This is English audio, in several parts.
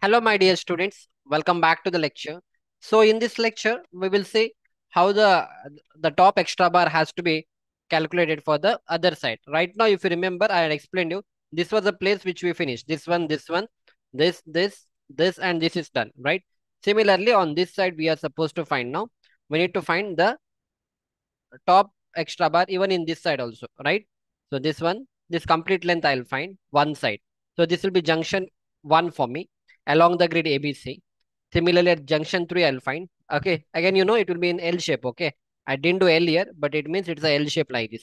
Hello, my dear students. Welcome back to the lecture. So, in this lecture, we will see how the top extra bar has to be calculated for the other side. Right now, if you remember, I had explained you this was the place which we finished. This one, this, and this is done. Right. Similarly, on this side, we are supposed to find now. We need to find the top extra bar even in this side also. Right. So this one, this complete length, I'll find one side. So this will be junction one for me along the grid ABC. Similarly, at junction 3, I'll find. Okay. Again, it will be in L shape. Okay. I didn't do L here, but it means it's a L shape like this.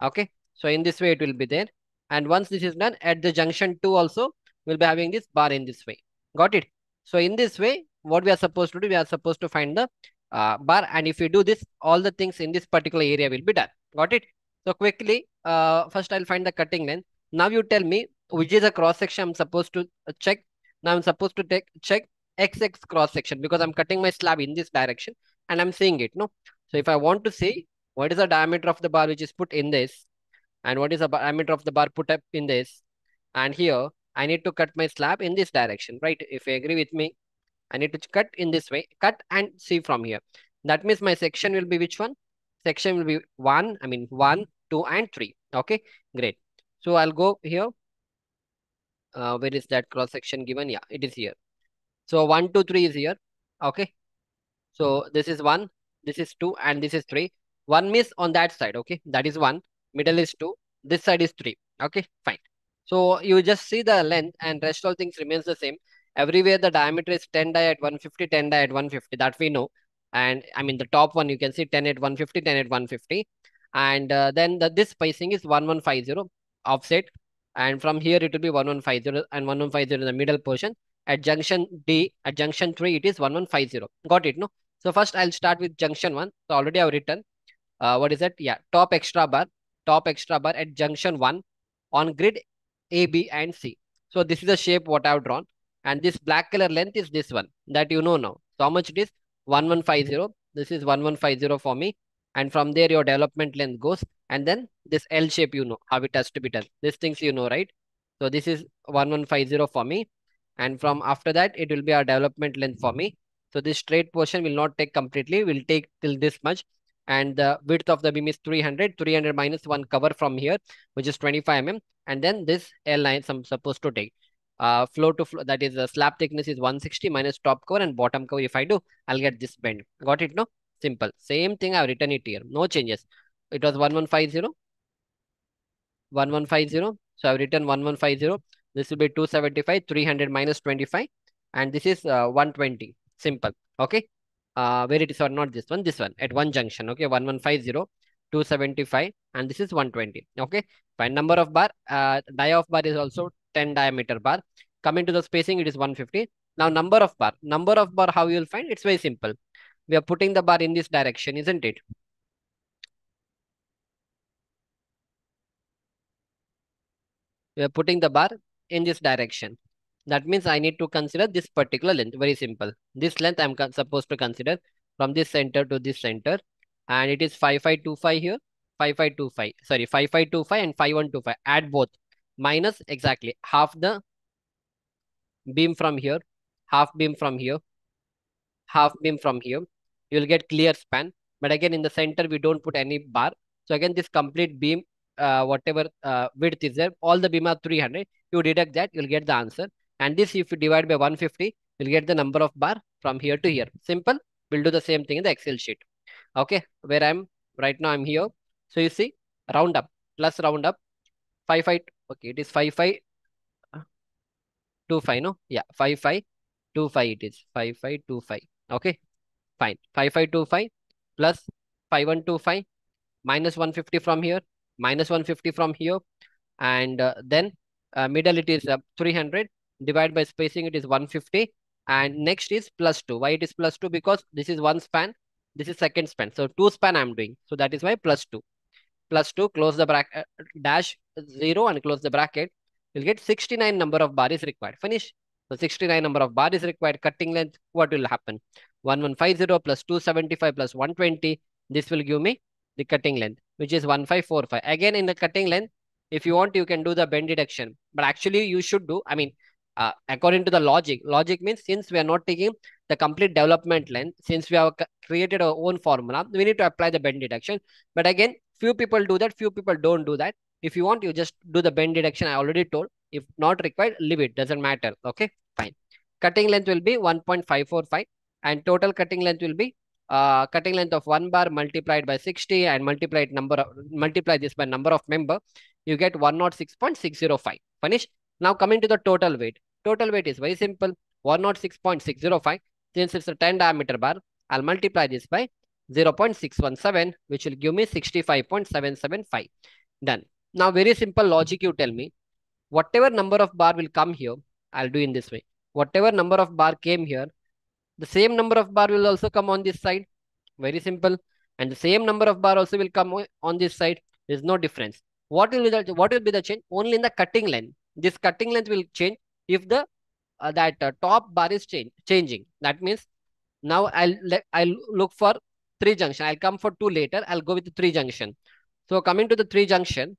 Okay. So in this way, it will be there. And once this is done, at the junction 2 also, we'll be having this bar in this way. Got it? So in this way, what we are supposed to do, we are supposed to find the bar. And if we do this, all the things in this particular area will be done. Got it? So quickly, first I'll find the cutting length. Now you tell me which is a cross section I'm supposed to check. Now I'm supposed to check XX cross section because I'm cutting my slab in this direction and I'm seeing it. No. So if I want to see what is the diameter of the bar which is put in this and what is the diameter of the bar put up in this, and here I need to cut my slab in this direction, right? If you agree with me, I need to cut in this way, cut and see from here. That means my section will be which one? Section will be 1, 2, and 3. Okay, great. So I'll go here. Where is that cross section given? Yeah, it is here. So 1, 2, 3 is here. Okay. So this is 1, this is 2, and this is 3. 1 means on that side. Okay. That is 1. Middle is 2. This side is 3. Okay. Fine. So you just see the length and rest all things remains the same. Everywhere the diameter is 10 die at 150, 10 die at 150. That we know. And I mean the top one you can see 10 at 150, 10 at 150. And then this spacing is 1150 offset. And from here it will be 1150 and 1150 in the middle portion. At junction D, at junction 3, it is 1150. Got it, no? So first I'll start with junction 1. So already I've written, what is that? Yeah, top extra bar at junction 1 on grid A, B, and C. So this is the shape what I've drawn. And this black color length is this one that you know now. So how much it is? 1150. This is 1150 for me. And from there, your development length goes. And then this L shape, you know how it has to be done. These things you know, right? So this is 1150 for me. And from after that, it will be our development length for me. So this straight portion will not take completely, will take till this much. And the width of the beam is 300, 300 minus one cover from here, which is 25 mm. And then this L lines I'm supposed to take. Floor to floor, that is the slab thickness is 160 minus top cover and bottom cover. If I do, I'll get this bend. Got it, no? Simple. Same thing, I've written it here. No changes. It was 1150, 1150. So I've written 1150. This will be 275, 300 minus 25. And this is 120. Simple. Okay. Where it is or not this one at one junction. Okay. 1150, 275. And this is 120. Okay. Fine. Number of bar. Die of bar is also 10 diameter bar. Coming to the spacing, it is 150. Now number of bar. Number of bar, how you will find? It's very simple. We are putting the bar in this direction, isn't it? We are putting the bar in this direction. That means I need to consider this particular length. Very simple. This length I'm supposed to consider from this center to this center. And it is 5525 here. 5525. Sorry, 5525 and 5125. Add both. Minus exactly half the beam from here. Half beam from here. Half beam from here. You will get clear span. But again, in the center, we don't put any bar. So again, this complete beam, whatever width is there, all the beam are 300. You deduct that, you'll get the answer. And this, if you divide by 150, you'll get the number of bar from here to here. Simple. We'll do the same thing in the Excel sheet. Okay, where I'm right now, I'm here. So you see, round up, plus round up, 55. Okay, it is 5525, no? Yeah, 5525 it is. 5525. Okay, fine. 5525 plus 5125 minus 150 from here, minus 150 from here. And then middle it is 300, divided by spacing it is 150. And next is plus 2. Why it is plus 2? Because this is one span, this is second span. So 2 span I'm doing. So that is why plus 2. Plus 2, close the bracket, dash 0 and close the bracket. You'll get 69 number of bar is required. Finish. So 69 number of bar is required. Cutting length, what will happen? 1150 plus 275 plus 120. This will give me the cutting length, which is 1545. Again, in the cutting length, if you want, you can do the bend deduction. But actually, you should do, I mean, according to the logic means since we are not taking the complete development length, since we have created our own formula, we need to apply the bend deduction. But again, few people do that, few people don't do that. If you want, you just do the bend deduction. I already told. If not required, leave it. Doesn't matter. Okay, fine. Cutting length will be 1.545 and total cutting length will be cutting length of one bar multiplied by 60 and multiply this by number of member. You get 106.605. Finish. Now coming to the total weight. Total weight is very simple. 106.605. Since it's a 10 diameter bar, I'll multiply this by 0.617, which will give me 65.775. Done. Now, very simple logic, you tell me. Whatever number of bar will come here, I'll do in this way. Whatever number of bar came here, the same number of bar will also come on this side. Very simple. And the same number of bar also will come on this side. There's no difference. What will be the change? Only in the cutting length. This cutting length will change if the top bar is changing. That means now I'll look for 3 junction. I'll come for 2 later. I'll go with the 3 junction. So coming to the 3 junction.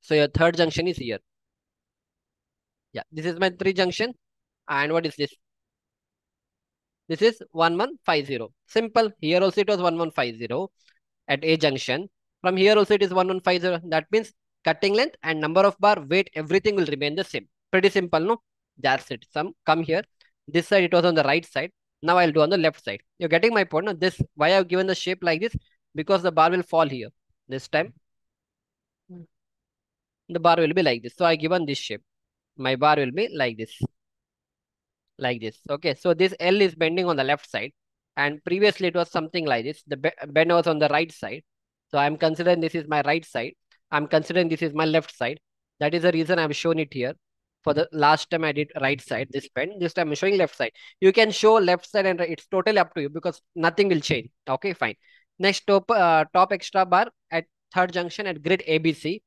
So your third junction is here. Yeah, this is my 3 junction. And what is this? This is 1150. Simple. Here also it was 1150 at A junction. From here also it is 1150. That means cutting length and number of bar, weight, everything will remain the same. Pretty simple, no? That's it. Come here. This side it was on the right side. Now I'll do on the left side. You're getting my point, no? This, why I've given the shape like this? Because the bar will fall here. This time the bar will be like this. So I given this shape. My bar will be like this. Like this. Okay, so this L is bending on the left side, and previously it was something like this. The bend was on the right side. So I'm considering this is my right side. I'm considering this is my left side. That is the reason I've shown it here. For the last time I did right side, this bend. This time I'm showing left side. You can show left side and right. It's totally up to you because nothing will change. Okay, fine. Next, top extra bar at third junction at grid ABC.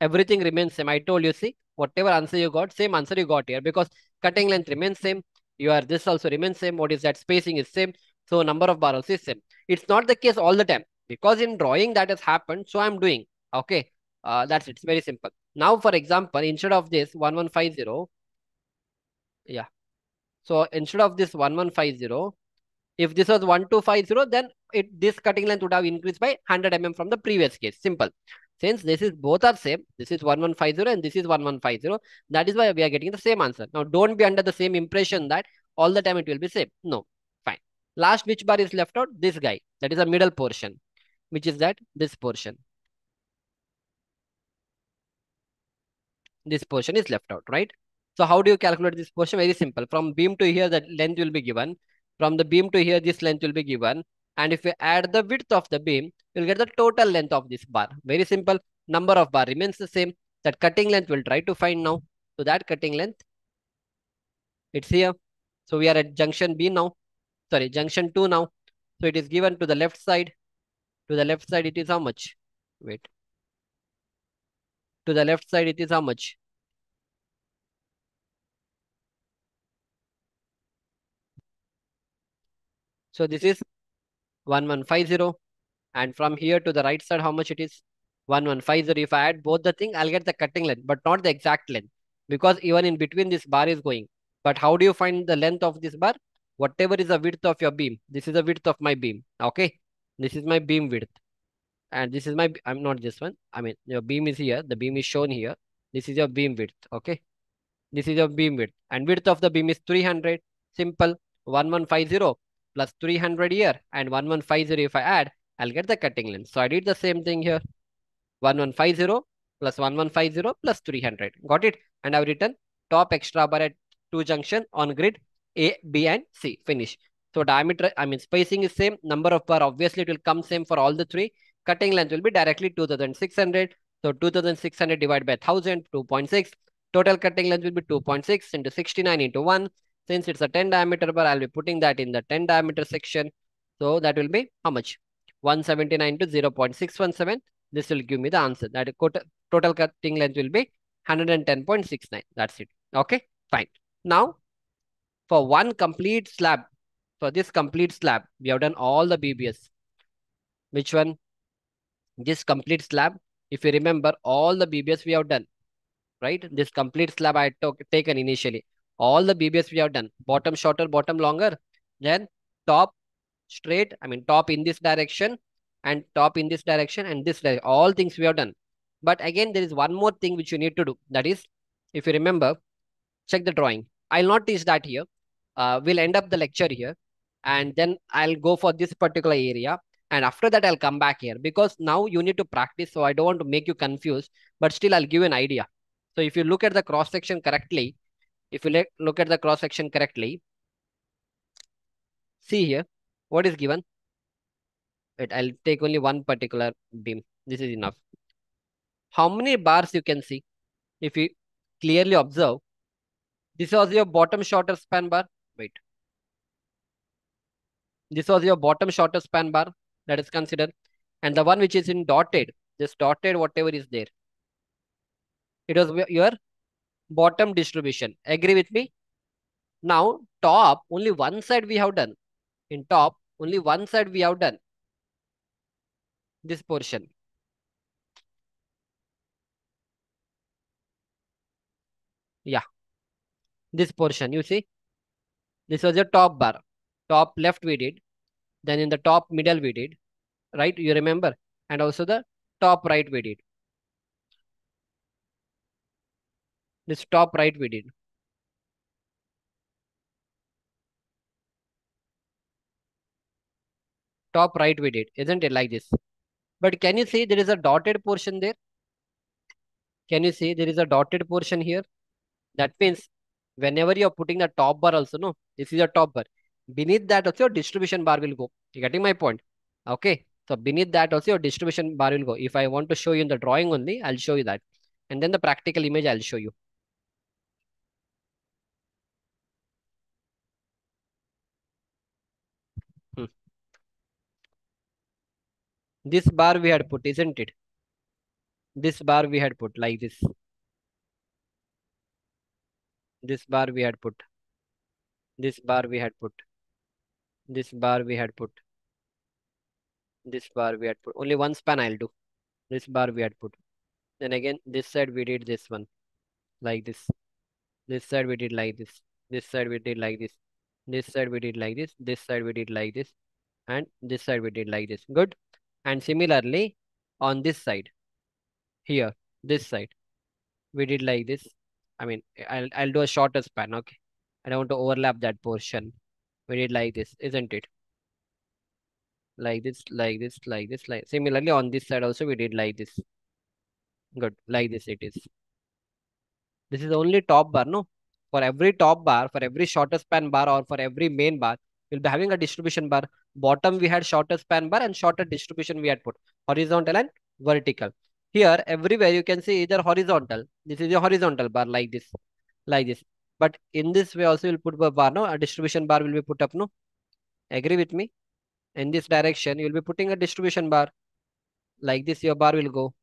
Everything remains same. I told you, see, whatever answer you got, same answer you got here because cutting length remains same. This also remains same. What is that? Spacing is same. So number of bar also is same. It's not the case all the time because in drawing that has happened. So I'm doing. Okay. That's it. It's very simple. Now, for example, instead of this 1150, yeah. So instead of this 1150, if this was 1250, then this cutting length would have increased by 100 mm from the previous case. Simple. Since this is both are same, this is 1150 and this is 1150. That is why we are getting the same answer. Now, don't be under the same impression that all the time it will be same. No, fine. Last, which bar is left out? This guy. That is a middle portion, which is that this portion. This portion is left out, right? So how do you calculate this portion? Very simple. From beam to here, the length will be given. From the beam to here, this length will be given. And if we add the width of the beam, you'll get the total length of this bar. Very simple. Number of bar remains the same. That cutting length we'll try to find now. So that cutting length, it's here. So we are at junction B now. Sorry, junction 2 now. So it is given to the left side. To the left side, it is how much? Wait. To the left side, it is how much? So this is 1150. And from here to the right side, how much it is? 1150. If I add both the thing, I'll get the cutting length, but not the exact length. Because even in between this bar is going. But how do you find the length of this bar? Whatever is the width of your beam. This is the width of my beam. Okay. This is my beam width. And this is my, I'm not this one. I mean, your beam is here. The beam is shown here. This is your beam width. Okay. This is your beam width. And width of the beam is 300. Simple. 1150 plus 300 here. And 1150 if I add, I'll get the cutting length. So I did the same thing here. 1150 plus 1150 plus 300. Got it? And I've written top extra bar at 2 junction on grid A, B and C. Finish. So diameter, I mean spacing is same. Number of bar, obviously it will come same for all the 3. Cutting length will be directly 2600. So 2600 divided by 1000, 2.6. Total cutting length will be 2.6 into 69 into 1. Since it's a 10 diameter bar, I'll be putting that in the 10 diameter section. So that will be how much? 179 to 0.617. This will give me the answer. That total cutting length will be 110.69. That's it. Okay, fine. Now, for one complete slab, for this complete slab, we have done all the BBS. Which one? This complete slab. If you remember, all the BBS we have done. right? This complete slab I took taken initially. All the BBS we have done. Bottom shorter, bottom longer. Then top straight, I mean top in this direction and top in this direction and this direction. All things we have done. But again, there is one more thing which you need to do. That is, if you remember, check the drawing. I'll not teach that here. We'll end up the lecture here and then I'll go for this particular area. And after that, I'll come back here because now you need to practice. So I don't want to make you confused, but still I'll give you an idea. So if you look at the cross section correctly, if you look at the cross section correctly, see here, what is given? Wait, I'll take only one particular beam. This is enough. How many bars you can see? If you clearly observe, this was your bottom shorter span bar. Wait, this was your bottom shorter span bar that is considered. And the one which is in dotted, just dotted whatever is there. It was your bottom distribution. Agree with me? Now, top, only one side we have done. In top, only one side we have done. This portion. Yeah, this portion. You see, this was your top bar. Top left we did. Then in the top middle we did. Right? You remember? And also the top right we did. This top right we did. Top right we did. Isn't it like this? But can you see there is a dotted portion there? Can you see there is a dotted portion here? That means whenever you're putting the top bar also, no, this is a top bar. Beneath that also your distribution bar will go. You getting my point? Okay. So beneath that also your distribution bar will go. If I want to show you in the drawing only, I'll show you that. And then the practical image I'll show you. Hmm. This bar we had put, isn't it? This bar we had put like this. This bar we had put. This bar we had put. This bar we had put. This bar we had put. Only one span I'll do. This bar we had put. Then again, this side we did this one. Like this. This side we did like this. This side we did like this. This side we did like this. This side we did like this. And this side we did like this. Good. And similarly, on this side, here, this side, we did like this. I mean, I'll do a shorter span, okay? I don't want to overlap that portion. We did like this, isn't it? Like this, like this, like this, like similarly on this side also we did like this. Good, like this it is. This is only top bar, no? For every top bar, for every shorter span bar or for every main bar, we'll be having a distribution bar. Bottom we had shorter span bar and shorter distribution we had put. Horizontal and vertical. Here, everywhere you can see either horizontal. This is a horizontal bar like this. Like this. But in this way also we'll put a bar, no? A distribution bar will be put up, no? Agree with me? In this direction, you'll be putting a distribution bar. Like this, your bar will go.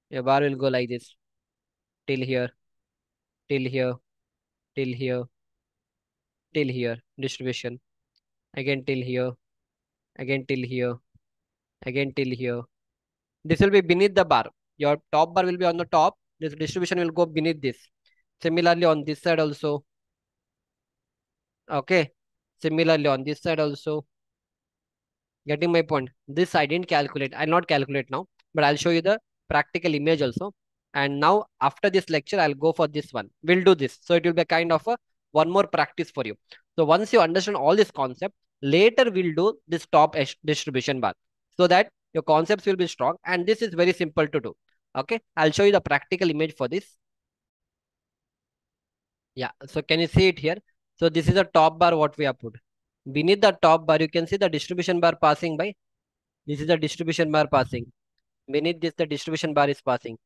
Your bar will go like this. Till here, till here, till here, till here. Distribution. Again till here. Again till here. Again till here. This will be beneath the bar. Your top bar will be on the top. This distribution will go beneath this. Similarly on this side also. Okay. Similarly on this side also. Getting my point. This I didn't calculate. I'll not calculate now, but I'll show you the practical image also. And now after this lecture, I'll go for this one. We'll do this. So it will be kind of a one more practice for you. So once you understand all this concept, later we'll do this top distribution bar so that your concepts will be strong. And this is very simple to do. Okay. I'll show you the practical image for this. Yeah. So can you see it here? So this is a top bar what we have put. Beneath the top bar, you can see the distribution bar passing by. This is the distribution bar passing. Beneath this, the distribution bar is passing.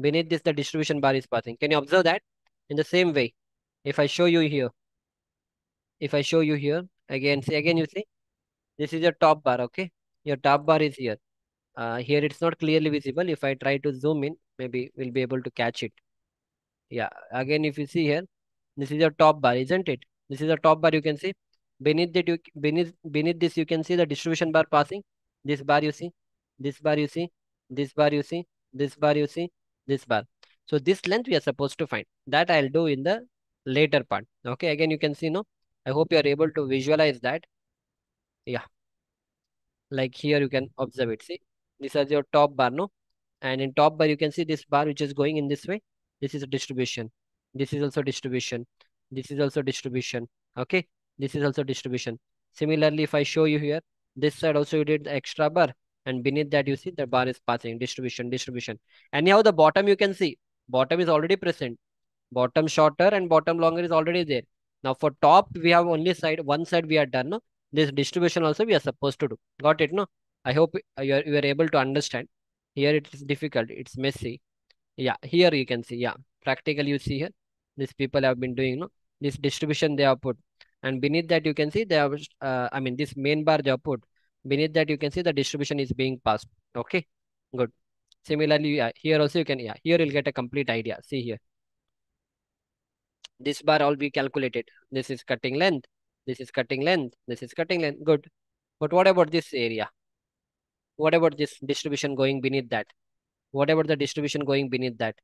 Beneath this, the distribution bar is passing. Can you observe that? In the same way, if I show you here, if I show you here, again, see, again, you see, this is your top bar, okay? Your top bar is here. Here it's not clearly visible. If I try to zoom in, maybe we'll be able to catch it. Yeah, again, if you see here, this is your top bar, isn't it? This is the top bar you can see. Beneath that, beneath this, you can see the distribution bar passing. This bar you see, this bar you see, this bar you see, this bar you see, this bar. So this length we are supposed to find. That I'll do in the later part. Okay, again you can see, no, I hope you are able to visualize that. Yeah, like here you can observe it. See, this is your top bar, no? And in top bar you can see this bar which is going in this way. This is a distribution. This is also distribution. This is also distribution. Okay, this is also distribution. Similarly, if I show you here, this side also you did the extra bar, and beneath that you see the bar is passing distribution, distribution. Anyhow, the bottom you can see, bottom is already present. Bottom shorter and bottom longer is already there. Now for top we have only side, one side we are done, no? This distribution also we are supposed to do. Got it, no? I hope you are able to understand. Here it is difficult, it's messy. Yeah, here you can see, yeah, practical you see here. These people have been doing, no, this distribution they have put, and beneath that you can see they have, I mean this main bar they have put. Beneath that you can see the distribution is being passed. Okay, good. Similarly, yeah, here also you can, yeah, here you'll get a complete idea. See here, this bar all be calculated. This is cutting length. This is cutting length. This is cutting length. Good. But what about this area? What about this distribution going beneath that? What about the distribution going beneath that?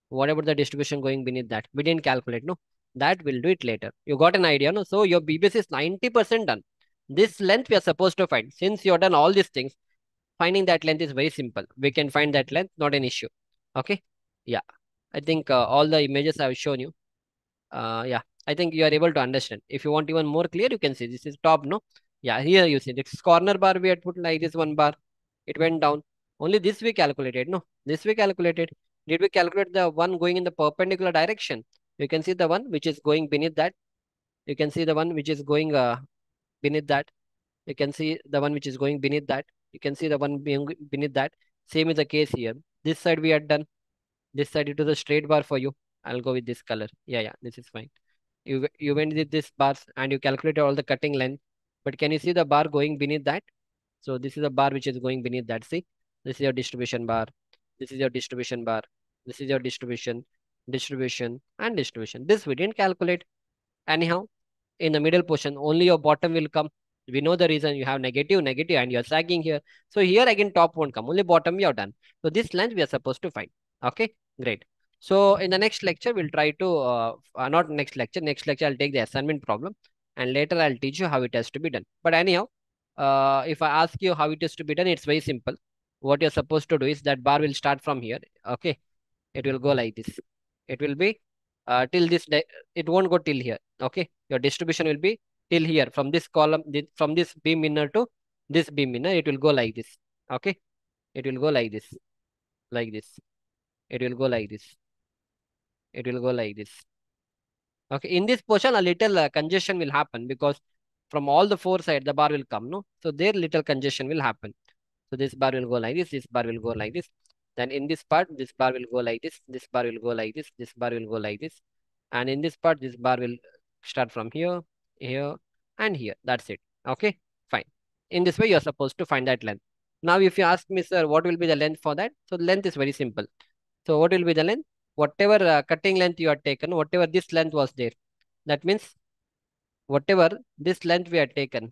What about the distribution going beneath that? We didn't calculate, no? That we'll do it later. You got an idea, no? So your BBS is 90% done. This length we are supposed to find. Since you've done all these things, finding that length is very simple. We can find that length, not an issue. Okay? Yeah. I think all the images I've shown you. Yeah, I think you are able to understand. If you want even more clear, you can see this is top, no? Yeah, here you see this corner bar we had put like this one bar. It went down. Only this we calculated, no? This we calculated. Did we calculate the one going in the perpendicular direction? You can see the one which is going beneath that. You can see the one which is going beneath that. You can see the one which is going beneath that. You can see the one being beneath that. Same is the case here. This side we had done. This side it was a straight bar for you. I'll go with this color. Yeah, yeah, this is fine. You went with this bars and you calculated all the cutting length. But can you see the bar going beneath that? So this is a bar which is going beneath that. See, this is your distribution bar. This is your distribution bar. This is your distribution, distribution, and distribution. This we didn't calculate. Anyhow, in the middle portion, only your bottom will come. We know the reason. You have negative, negative, and you're sagging here. So here again, top won't come. Only bottom we have done. So this length we are supposed to find. Okay, great. So in the next lecture, we'll try to, not next lecture. Next lecture, I'll take the assignment problem, and later I'll teach you how it has to be done. But anyhow, if I ask you how it is to be done, it's very simple. What you're supposed to do is that bar will start from here. Okay, it will go like this. It will be till this, it won't go till here. Okay, your distribution will be till here, from this column, from this beam inner to this beam inner, it will go like this. Okay, it will go like this, like this. It will go like this. It will go like this. Okay, in this portion, a little congestion will happen because from all the four sides, the bar will come, no? So there little congestion will happen. So this bar will go like this bar will go like this. Then in this part, this bar will go like this bar will go like this bar will go like this. And in this part, this bar will start from here, here, and here. That's it. Okay, fine. In this way, you're supposed to find that length. Now, if you ask me, sir, what will be the length for that? So the length is very simple. So what will be the length? Whatever cutting length you have taken, whatever this length was there. That means whatever this length we had taken,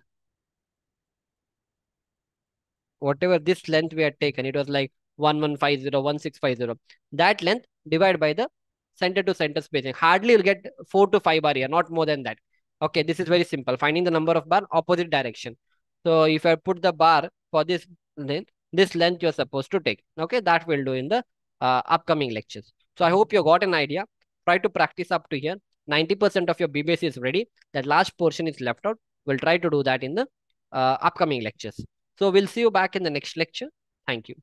whatever this length we had taken, it was like 1150, 1650. That length divided by the center to center spacing. Hardly you'll get 4 to 5 bar here, not more than that. Okay, this is very simple. Finding the number of bar opposite direction. So if I put the bar for this length you're supposed to take. Okay, that we'll do in the upcoming lectures. So I hope you got an idea. Try to practice up to here. 90% of your BBS is ready. That last portion is left out. We'll try to do that in the upcoming lectures. So we'll see you back in the next lecture. Thank you.